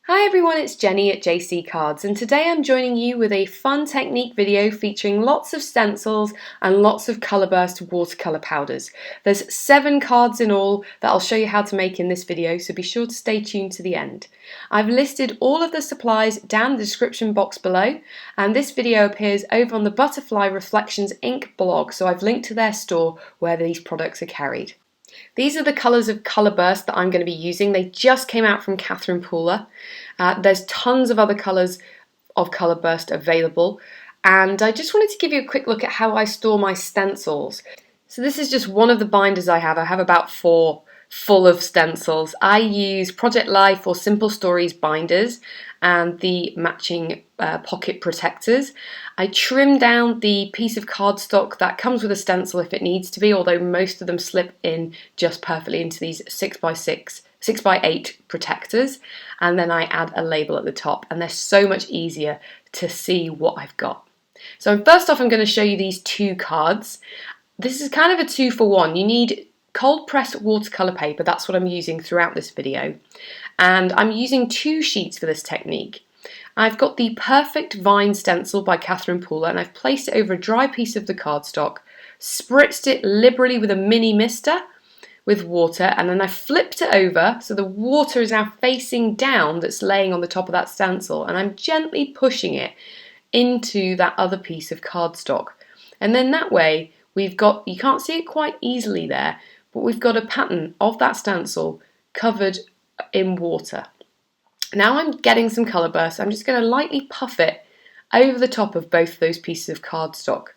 Hi everyone, it's Jenny at JC Cards, and today I'm joining you with a fun technique video featuring lots of stencils and lots of colourburst watercolour powders. There's 7 cards in all that I'll show you how to make in this video, so be sure to stay tuned to the end. I've listed all of the supplies down in the description box below, and this video appears over on the Butterfly Reflections Ink blog, so I've linked to their store where these products are carried. These are the colours of Colourburst that I'm going to be using. They just came out from Polka. There's tons of other colours of Colourburst available, and I just wanted to give you a quick look at how I store my stencils. So this is just one of the binders I have. I have about 4 full of stencils. I use Project Life or Simple Stories binders and the matching pocket protectors. I trim down the piece of cardstock that comes with a stencil if it needs to be, although most of them slip in just perfectly into these 6x8 protectors, and then I add a label at the top, and they're so much easier to see what I've got. So first off, I'm going to show you these 2 cards. This is kind of a 2-for-1. You need cold pressed watercolor paper, that's what I'm using throughout this video, and I'm using 2 sheets for this technique. I've got the Perfect Vine stencil by Polka, and I've placed it over a dry piece of the cardstock, spritzed it liberally with a mini mister with water, and then I flipped it over so the water is now facing down that's laying on the top of that stencil, and I'm gently pushing it into that other piece of cardstock. And then that way we've got, you can't see it quite easily there, but we've got a pattern of that stencil covered in water. Now I'm getting some colour bursts. I'm just going to lightly puff it over the top of both those pieces of cardstock.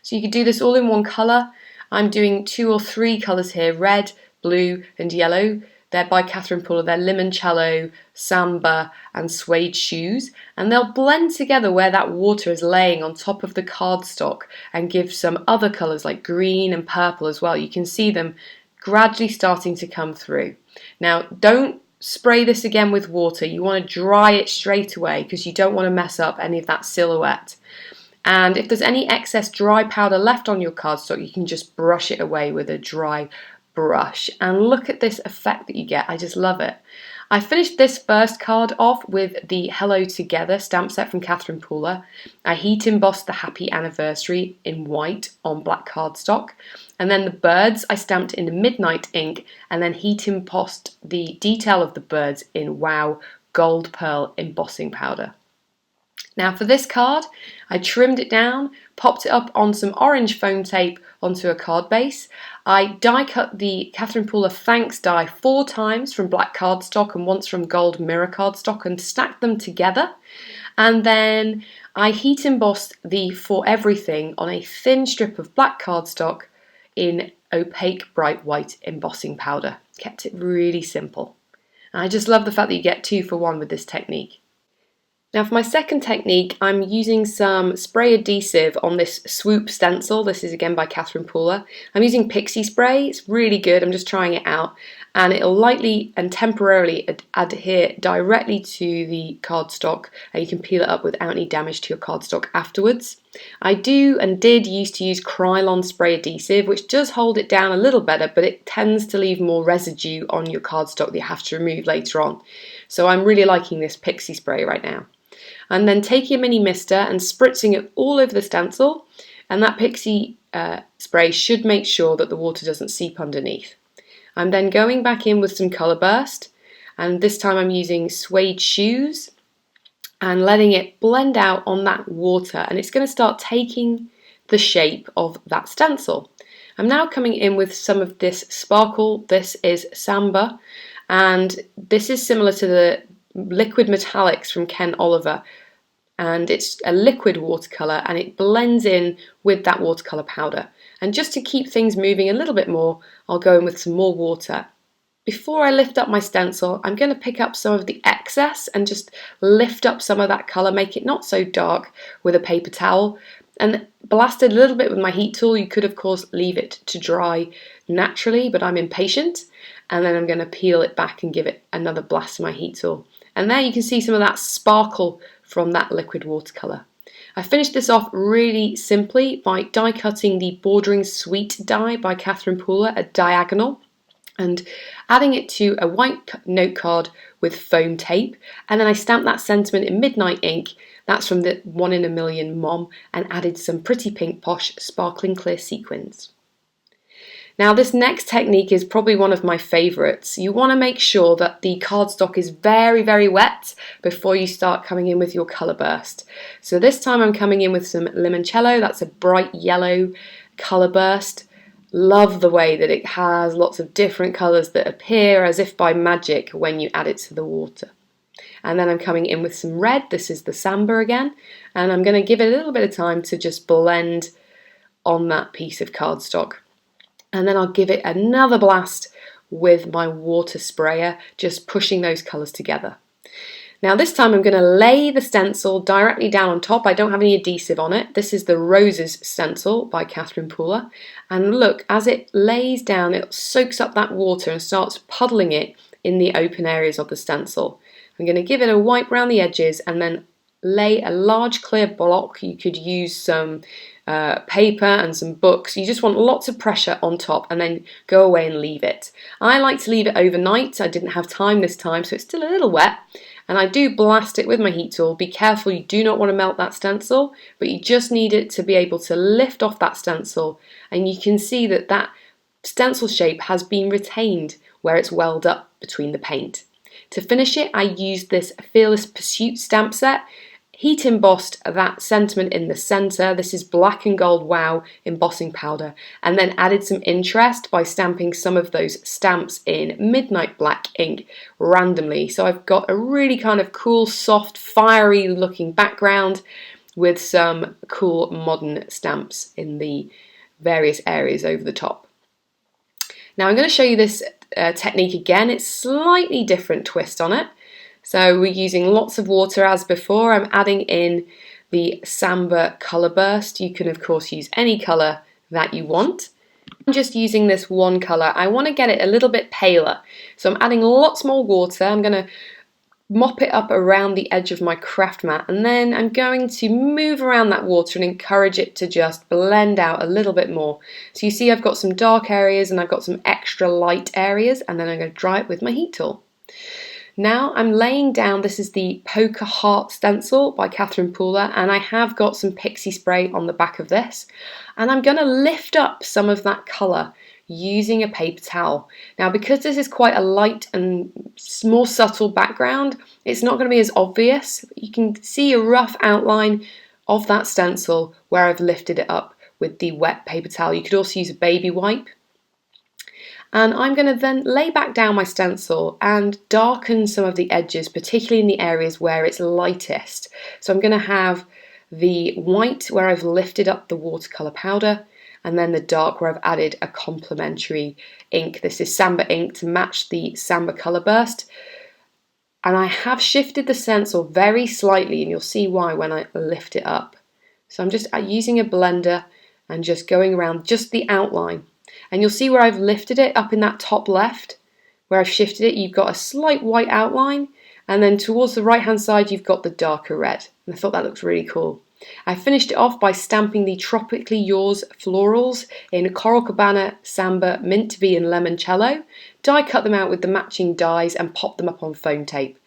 So you could do this all in one colour. I'm doing 2 or 3 colours here, red, blue and yellow. They're by Polka. They're Limoncello, Samba and Suede Shoes, and they'll blend together where that water is laying on top of the cardstock and give some other colours like green and purple as well. You can see them gradually starting to come through. Now don't spray this again with water. You want to dry it straight away because you don't want to mess up any of that silhouette. And if there's any excess dry powder left on your cardstock, you can just brush it away with a dry brush. And look at this effect that you get. I just love it. I finished this first card off with the Hello Together stamp set from Polka. I heat embossed the Happy Anniversary in white on black cardstock. And then the birds I stamped in the Midnight ink and then heat embossed the detail of the birds in Wow Gold Pearl embossing powder. Now for this card, I trimmed it down, popped it up on some orange foam tape onto a card base. I die cut the Polka Thanks die 4 times from black cardstock and once from gold mirror cardstock and stacked them together. And then I heat embossed the For Everything on a thin strip of black cardstock in opaque bright white embossing powder. Kept it really simple. And I just love the fact that you get 2 for 1 with this technique. Now for my second technique, I'm using some spray adhesive on this Swoop Stencil. This is again by Polka. I'm using Pixie Spray. It's really good. I'm just trying it out. And it'll lightly and temporarily adhere directly to the cardstock, and you can peel it up without any damage to your cardstock afterwards. I did used to use Krylon spray adhesive, which does hold it down a little better, but it tends to leave more residue on your cardstock that you have to remove later on. So I'm really liking this Pixie Spray right now. And then taking a mini mister and spritzing it all over the stencil, and that Pixie spray should make sure that the water doesn't seep underneath. I'm then going back in with some colour burst, and this time I'm using Suede Shoes and letting it blend out on that water, and it's going to start taking the shape of that stencil. I'm now coming in with some of this sparkle. This is Samba, and this is similar to the liquid metallics from Ken Oliver, and it's a liquid watercolour and it blends in with that watercolour powder. And just to keep things moving a little bit more, I'll go in with some more water. Before I lift up my stencil, I'm going to pick up some of the excess and just lift up some of that colour, make it not so dark, with a paper towel, and blast it a little bit with my heat tool. You could of course leave it to dry naturally, but I'm impatient, and then I'm going to peel it back and give it another blast with my heat tool. And there you can see some of that sparkle from that liquid watercolour. I finished this off really simply by die cutting the Bordering Sweet die by Polka, a diagonal. and adding it to a white note card with foam tape, and then I stamped that sentiment in midnight ink. That's from the 1 in a Million Mom, and added some pretty pink posh sparkling clear sequins. Now this next technique is probably one of my favourites. You want to make sure that the cardstock is very, very wet before you start coming in with your colour burst. So this time I'm coming in with some limoncello. That's a bright yellow colour burst. Love the way that it has lots of different colours that appear as if by magic when you add it to the water. And then I'm coming in with some red. This is the Samba again, and I'm going to give it a little bit of time to just blend on that piece of cardstock. And then I'll give it another blast with my water sprayer, just pushing those colours together. Now this time I'm going to lay the stencil directly down on top. I don't have any adhesive on it. This is the Roses stencil by Polka. And look, as it lays down, it soaks up that water and starts puddling it in the open areas of the stencil. I'm going to give it a wipe around the edges and then lay a large clear block. You could use some paper and some books. You just want lots of pressure on top and then go away and leave it. I like to leave it overnight. I didn't have time this time, so it's still a little wet. And I do blast it with my heat tool. Be careful, you do not want to melt that stencil, but you just need it to be able to lift off that stencil. And you can see that that stencil shape has been retained where it's welled up between the paint. To finish it, I used this Fearless Pursuit stamp set. Heat embossed that sentiment in the centre. This is Black and Gold Wow embossing powder, and then added some interest by stamping some of those stamps in Midnight Black ink randomly. So I've got a really kind of cool, soft, fiery looking background with some cool modern stamps in the various areas over the top. Now I'm going to show you this technique again. It's slightly different twist on it. So we're using lots of water as before. I'm adding in the Samba colour burst. You can of course use any colour that you want. I'm just using this one colour. I want to get it a little bit paler. So I'm adding lots more water. I'm going to mop it up around the edge of my craft mat, and then I'm going to move around that water and encourage it to just blend out a little bit more. So you see I've got some dark areas and I've got some extra light areas, and then I'm going to dry it with my heat tool. Now I'm laying down, this is the Polka Heart stencil by Polka, and I have got some pixie spray on the back of this, and I'm going to lift up some of that colour using a paper towel. Now because this is quite a light and more subtle background, it's not going to be as obvious. You can see a rough outline of that stencil where I've lifted it up with the wet paper towel. You could also use a baby wipe. And I'm going to then lay back down my stencil and darken some of the edges, particularly in the areas where it's lightest. So I'm going to have the white where I've lifted up the watercolour powder, and then the dark where I've added a complementary ink. This is Samba ink to match the Samba colour burst. And I have shifted the stencil very slightly, and you'll see why when I lift it up. So I'm just using a blender and just going around just the outline. And you'll see where I've lifted it up in that top left, where I've shifted it, you've got a slight white outline, and then towards the right hand side you've got the darker red. And I thought that looks really cool. I finished it off by stamping the Tropically Yours florals in Coral Cabana, Samba, Mint V and Limoncello. Die cut them out with the matching dies and popped them up on foam tape.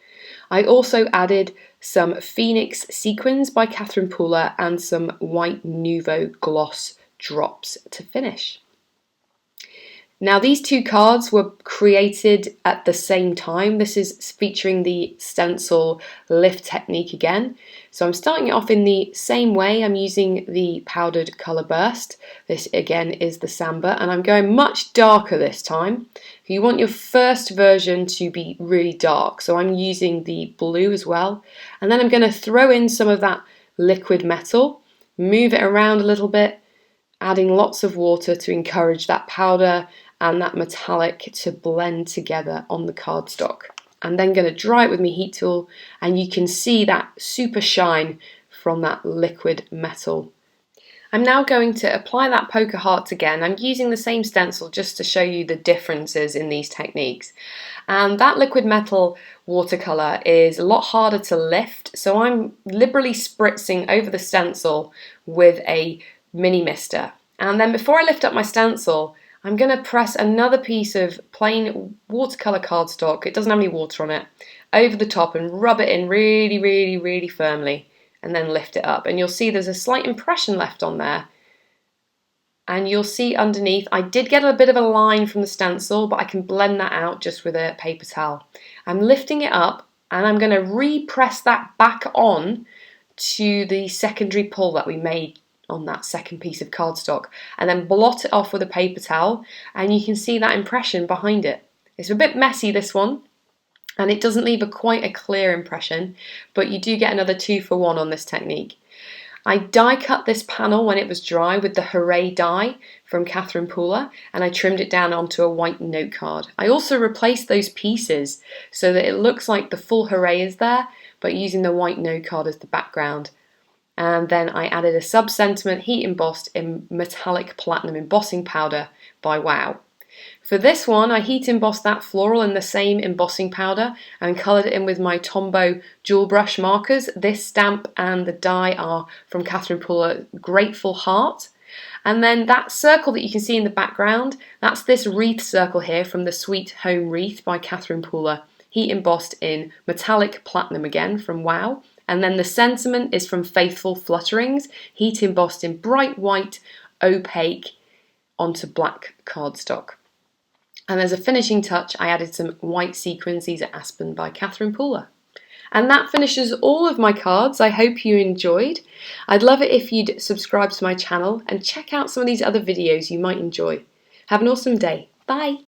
I also added some Phoenix sequins by Polka and some White Nouveau gloss drops to finish. Now these two cards were created at the same time. This is featuring the stencil lift technique again. So I'm starting it off in the same way. I'm using the powdered colour burst. This again is the Samba, and I'm going much darker this time. You want your first version to be really dark, so I'm using the blue as well. And then I'm going to throw in some of that liquid metal, move it around a little bit, adding lots of water to encourage that powder and that metallic to blend together on the cardstock. I'm then going to dry it with my heat tool, and you can see that super shine from that liquid metal. I'm now going to apply that Polka Hearts again. I'm using the same stencil just to show you the differences in these techniques. And that liquid metal watercolour is a lot harder to lift, so I'm liberally spritzing over the stencil with a mini mister. And then before I lift up my stencil, I'm going to press another piece of plain watercolor cardstock, it doesn't have any water on it, over the top and rub it in really, really, really firmly, and then lift it up. And you'll see there's a slight impression left on there. And you'll see underneath, I did get a bit of a line from the stencil, but I can blend that out just with a paper towel. I'm lifting it up, and I'm going to repress that back on to the secondary pull that we made on that second piece of cardstock, and then blot it off with a paper towel, and you can see that impression behind it. It's a bit messy, this one, and it doesn't leave quite a clear impression, but you do get another 2 for 1 on this technique. I die cut this panel when it was dry with the Hooray Die from Carnivale, and I trimmed it down onto a white note card. I also replaced those pieces so that it looks like the full Hooray is there, but using the white note card as the background. And then I added a sub-sentiment heat embossed in metallic platinum embossing powder by Wow. For this one, I heat embossed that floral in the same embossing powder and coloured it in with my Tombow jewel brush markers. This stamp and the die are from Carnivale Grateful Heart. And then that circle that you can see in the background, that's this wreath circle here from the Sweet Home Wreath by Carnivale, heat embossed in metallic platinum again from Wow. And then the sentiment is from Faithful Flutterings, heat embossed in bright white opaque onto black cardstock. And as a finishing touch, I added some white sequins. These are Aspen by Carnivale. And that finishes all of my cards. I hope you enjoyed. I'd love it if you'd subscribe to my channel and check out some of these other videos you might enjoy. Have an awesome day. Bye.